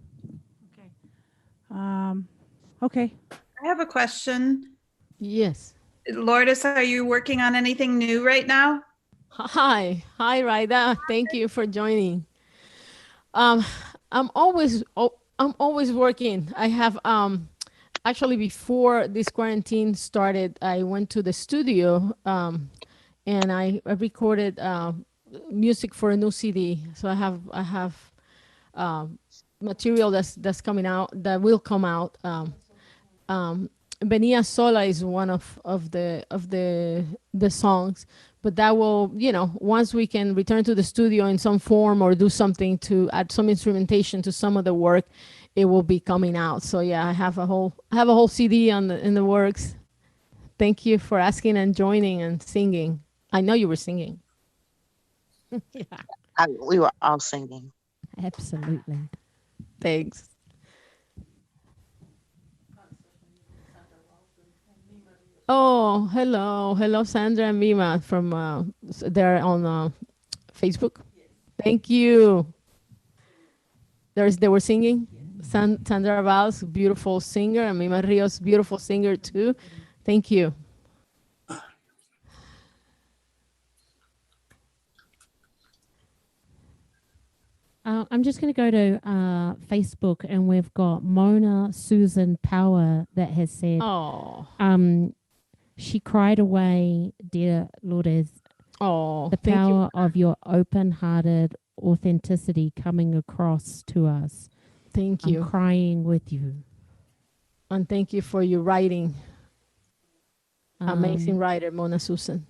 okay. Okay. I have a question. Yes. Lourdes, are you working on anything new right now? Hi, Raida. Thank you for joining. Um, I'm always working. I have actually before this quarantine started, I went to the studio and I recorded music for a new CD. So I have um, material that's coming out that will come out. Venia Sola is one of the songs, but that will, once we can return to the studio in some form or do something to add some instrumentation to some of the work, it will be coming out. So yeah, I have a whole CD in the works. Thank you for asking and joining and singing. I know you were singing. Yeah, We were all singing. Absolutely. thanks. Oh, hello, Sandra and Mima from they're on Facebook. Thank you. They were singing. Sandra Valls, beautiful singer, and Mima Rios, beautiful singer too. Thank you. I'm just going to go to Facebook, and we've got Mona Susan Power that has said, Oh, she cried away, dear Lourdes, the thank you, power of your open-hearted authenticity coming across to us. thank I'm you, crying with you. and thank you for your writing. Amazing Um, writer, Mona Susan.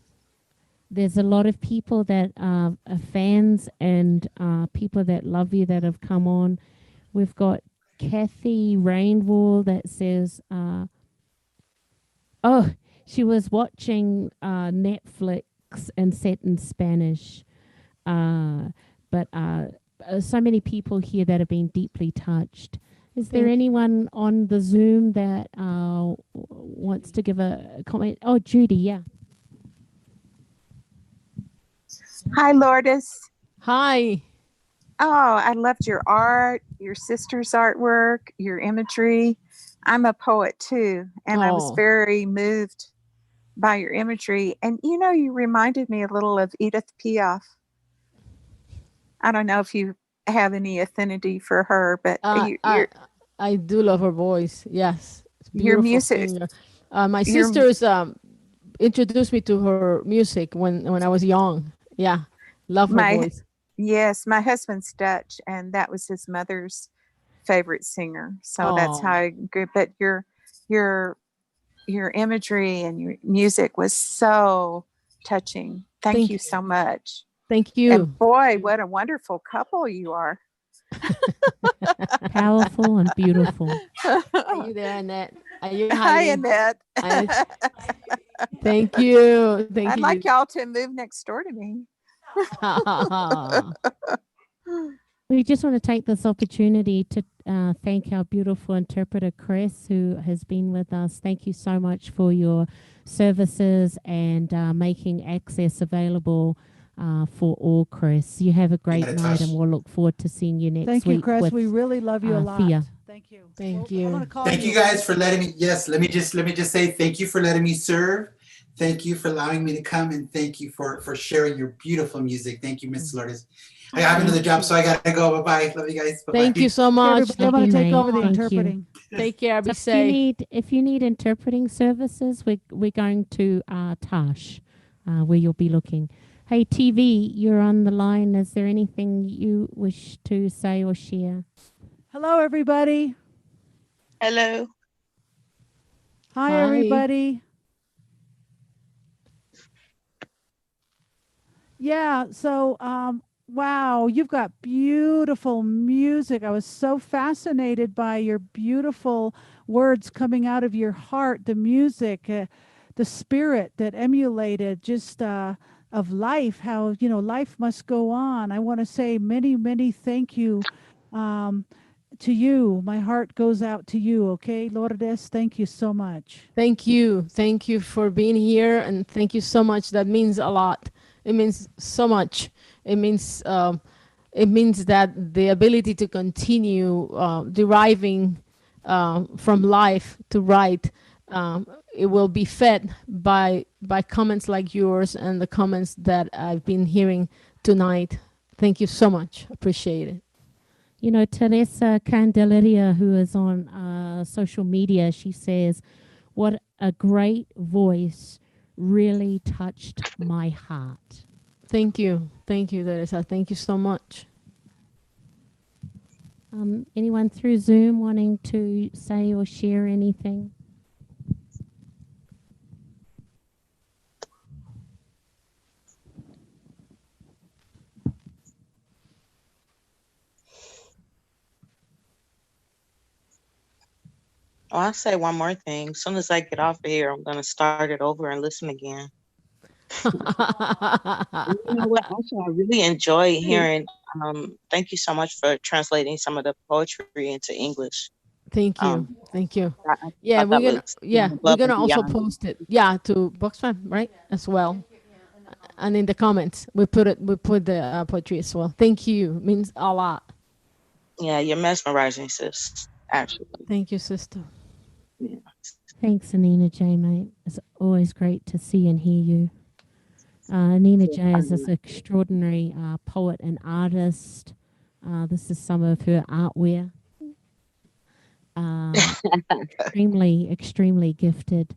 there's a lot of people that are fans and people that love you that have come on. We've got Kathy Rainwall that says, oh, she was watching Netflix and set in Spanish. But so many people here that have been deeply touched. Is there Thank you. anyone on the Zoom that wants to give a comment? Oh, Judy, yeah. Hi, Lourdes. Hi. Oh, I loved your art, your sister's artwork, your imagery. I'm a poet too, and I was Oh, very moved by your imagery. And you reminded me a little of Edith Piaf. I don't know if you have any affinity for her, but uh, I I do love her voice. Yes, it's your beautiful music, singer. My your sisters introduced me to her music when I was young. Yeah, love her my voice. yes, my husband's Dutch, and that was his mother's favorite singer. So that's how Oh, I grew. But your your imagery and your music was so touching. Thank thank you so much. thank And you. boy, what a wonderful couple you are. Powerful and beautiful. Are you there, Annette? Are you Hi, hiding? Annette. I, thank you. Thank I'd you. like y'all to move next door to me. We just want to take this opportunity to thank our beautiful interpreter, Chris, who has been with us. Thank you so much for your services and making access available for all, Chris. You have a great Yeah, night, and Tash. we'll look forward to seeing you next Thank you, week Chris. with We really love you a lot. Fia. Thank you. Thank I'm you. gonna call Thank you guys for letting me. Yes, let me just say thank you for letting me serve. Thank you for allowing me to come, and thank you for sharing your beautiful music. Thank you, Miss Lourdes. I have another job, so I gotta go. Bye bye. Love you guys. Bye Thank bye. you so Okay, much. everybody, I'm gonna you, take mate. over the Thank you. interpreting. Take care. Be So safe. if you need interpreting services, we're going to Tash, where you'll be looking. Hey, TV, you're on the line. Is there anything you wish to say or share? Hello, everybody. Hello. Hi, Hi. everybody. Yeah, so wow, you've got beautiful music. I was so fascinated by your beautiful words coming out of your heart, the music, the spirit that emulated just of life, how, life must go on. I want to say many, many thank you um, to you. My heart goes out to you, okay? Lourdes, thank you so much. Thank you. Thank you for being here, and thank you so much. That means a lot. It means so much. It means that the ability to continue deriving from life to write it will be fed by comments like yours and the comments that I've been hearing tonight. Thank you so much. Appreciate it. You know, Teresa Candelaria, who is on social media, she says, "What a great voice, really touched my heart." Thank you, Teresa. Thank you so much. Anyone through Zoom wanting to say or share anything? Oh, I'll say one more thing. As soon as I get off of here, I'm going to start it over and listen again. You know what? Also, I really enjoy hearing. Thank you so much for translating some of the poetry into English. Thank you. Thank you. I Yeah, thought that we're gonna was we're above gonna and also beyond. post it. Yeah, to Boxfam, right? As well. And in the comments, we put the poetry as well. Thank you. Means a lot. Yeah, you're mesmerizing, sis. Actually. Thank you, sister. Yeah. Thanks, Anina J, mate. It's always great to see and hear you. Nina J is this extraordinary poet and artist. This is some of her artwork. Extremely gifted.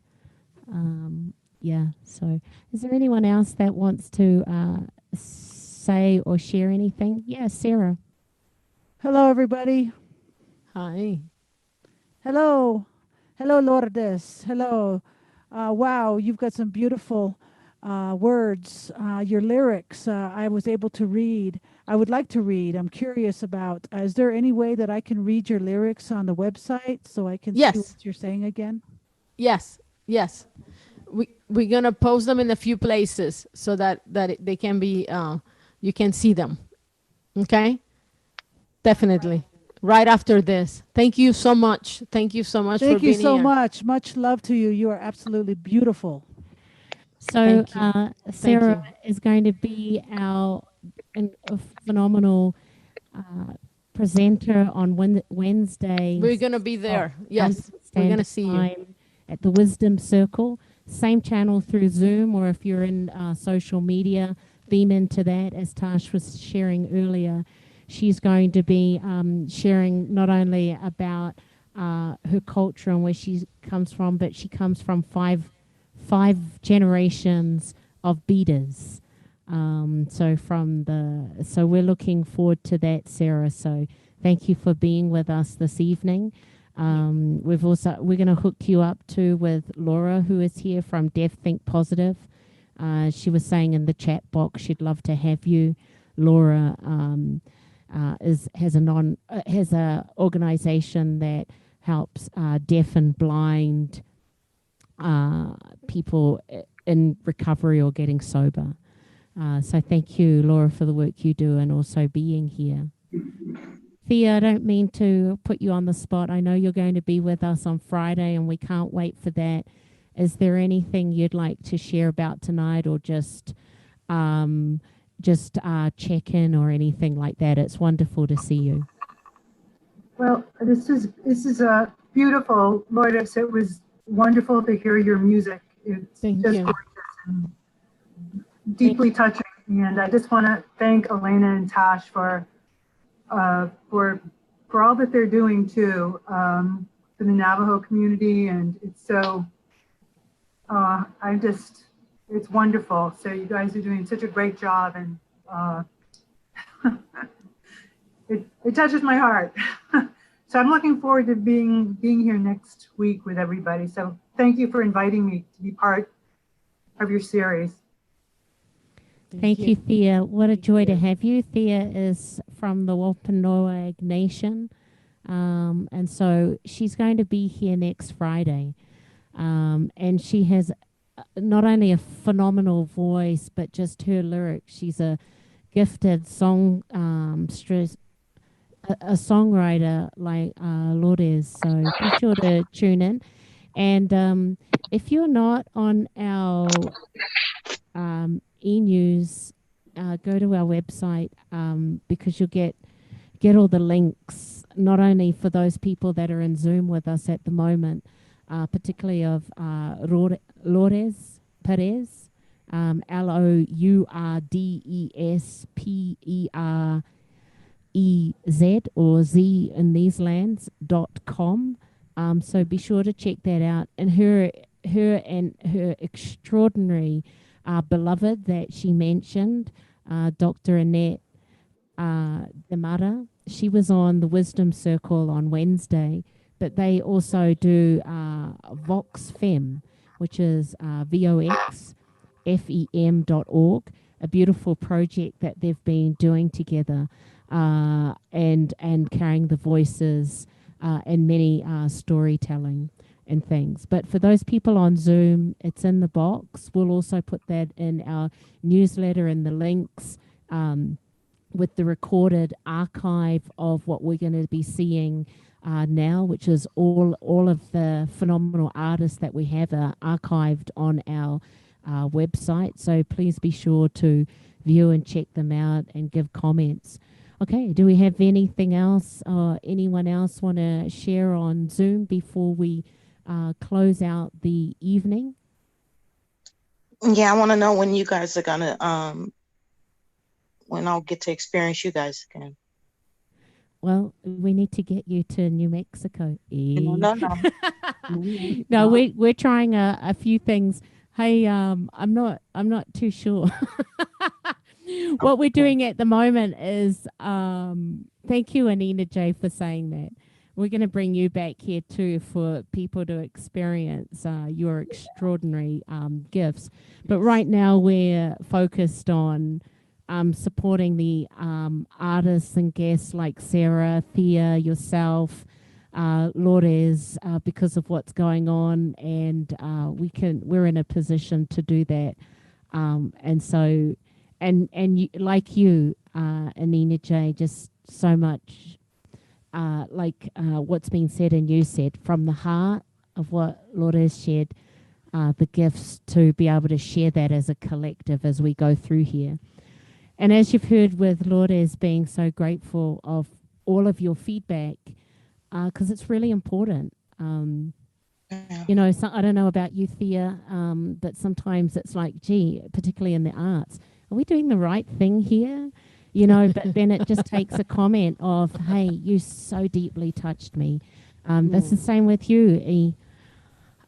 Yeah, so is there anyone else that wants to say or share anything? Yeah, Sarah. Hello, everybody. Hi. Hello. Hello, Lourdes. Hello. Wow, you've got some beautiful words. Your lyrics, I was able to read. I would like to read. I'm curious about, is there any way that I can read your lyrics on the website so I can see what you're saying again? Yes. We're gonna post them in a few places so that they can be you can see them. Okay. Definitely. Right after this. Thank you so much. Thank you so much for being here. Thank you so much. Much love to you. You are absolutely beautiful. So Sarah is going to be our phenomenal presenter on Wednesday. We're going to be there. Yes, we're going to see you. At the Wisdom Circle. Same channel through Zoom, or if you're in social media, beam into that. As Tash was sharing earlier, she's going to be sharing not only about her culture and where she comes from, but she comes from five generations of beaters. So we're looking forward to that, Sarah. So thank you for being with us this evening. We're going to hook you up too with Laura, who is here from Deaf Think Positive. She was saying in the chat box she'd love to have you. Laura has a organization that helps deaf and blind people in recovery or getting sober. So thank you, Laura, for the work you do and also being here. Thea, I don't mean to put you on the spot. I know you're going to be with us on Friday and we can't wait for that. Is there anything you'd like to share about tonight, or just check in or anything like that? It's wonderful to see you. Well, this is beautiful, Lourdes. It was wonderful to hear your music. It's gorgeous and deeply touching. And I just want to thank Elena and Tash for all that they're doing too, for the Navajo community. And it's so it's wonderful. So you guys are doing such a great job, and it touches my heart. So I'm looking forward to being here next week with everybody. So thank you for inviting me to be part of your series. Thank you, Thea. What a joy to have you. Thea is from the Wampanoag Nation, and so she's going to be here next Friday. And she has not only a phenomenal voice, but just her lyrics. She's a gifted a songwriter like Lourdes. So be sure to tune in. And if you're not on our e-news, go to our website because you'll get all the links, not only for those people that are in Zoom with us at the moment, particularly of Lourdes Pèrez, LOURDESPEREZ or Z in these lands.com. So be sure to check that out. And her extraordinary beloved that she mentioned, Dr. Annette Demara, she was on the Wisdom Circle on Wednesday, but they also do Vox Fem, which is VOXFEM.org, a beautiful project that they've been doing together and carrying the voices and many storytelling and things. But for those people on Zoom, it's in the box. We'll also put that in our newsletter and the links with the recorded archive of what we're going to be seeing now, which is all of the phenomenal artists that we have archived on our website. So please be sure to view and check them out and give comments. Okay, do we have anything else or anyone else want to share on Zoom before we close out the evening? Yeah, I want to know when you guys are gonna when I'll get to experience you guys again. Well, we need to get you to New Mexico. No. No, we're trying a few things. Hey, I'm not too sure. What we're doing at the moment is thank you, Anina J, for saying that. We're going to bring you back here too for people to experience your extraordinary gifts. But right now we're focused on supporting the artists and guests like Sarah, Thea, yourself, Lourdes, because of what's going on, and we're in a position to do that. And so, and you, like you, Anina J, just so much. What's been said and you said from the heart of what Lourdes shared, the gifts to be able to share that as a collective as we go through here. And as you've heard with Lourdes being so grateful of all of your feedback, because it's really important. You know, so I don't know about you, Thea, but sometimes it's like, gee, particularly in the arts, are we doing the right thing here? You know, but then it just takes a comment of, hey, you so deeply touched me. That's the same with you,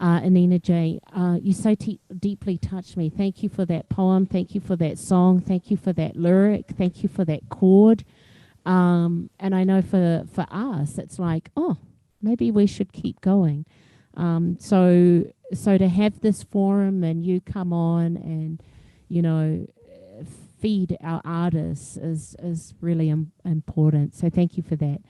Anina J. You so deeply touched me. Thank you for that poem. Thank you for that song. Thank you for that lyric. Thank you for that chord. And I know for us, it's like, oh, maybe we should keep going. So to have this forum and you come on and, you know, feed our artists is really important. So thank you for that.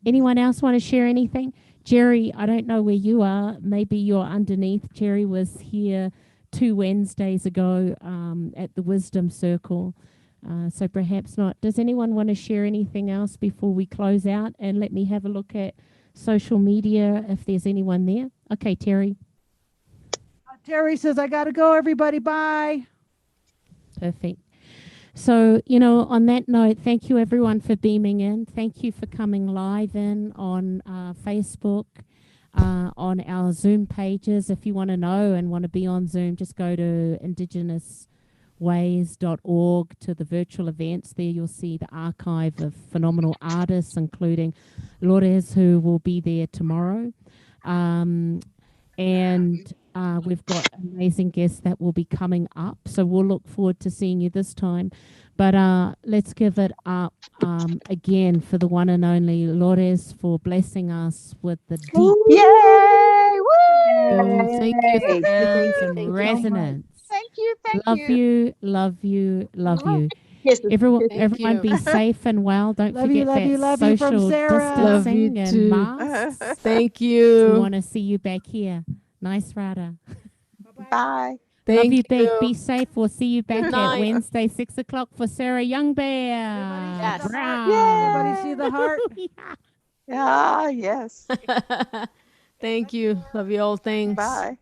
Anyone else want to share anything? Jerry, I don't know where you are. Maybe you're underneath. Jerry was here 2 Wednesdays ago at the Wisdom Circle. So perhaps not. Does anyone want to share anything else before we close out? And let me have a look at social media if there's anyone there. Okay, Terry. Terry says, I got to go, everybody. Bye. Perfect. So, you know, on that note, thank you everyone for beaming in. Thank you for coming live in on Facebook, on our Zoom pages. If you want to know and want to be on Zoom, just go to IndigenousWays.org to the virtual events. There you'll see the archive of phenomenal artists, including Lourdes, who will be there tomorrow. We've got amazing guests that will be coming up, so we'll look forward to seeing you this time. But let's give it up again for the one and only Lourdes for blessing us with the deep Yay! Woo! Thank you. sounds and resonance. Thank you. Love you. Yes, Everyone be safe and well. Don't forget that social distancing and masks. Thank We you. want to see you back here. Nice Rada. Bye. Love Thank you, Big. you. Be safe. We'll see you back Good at night. Wednesday, 6 o'clock for Sarah Youngbear. Yes. Everybody see the heart? Ah, yes. Thank you. Love you all. Thanks. Bye.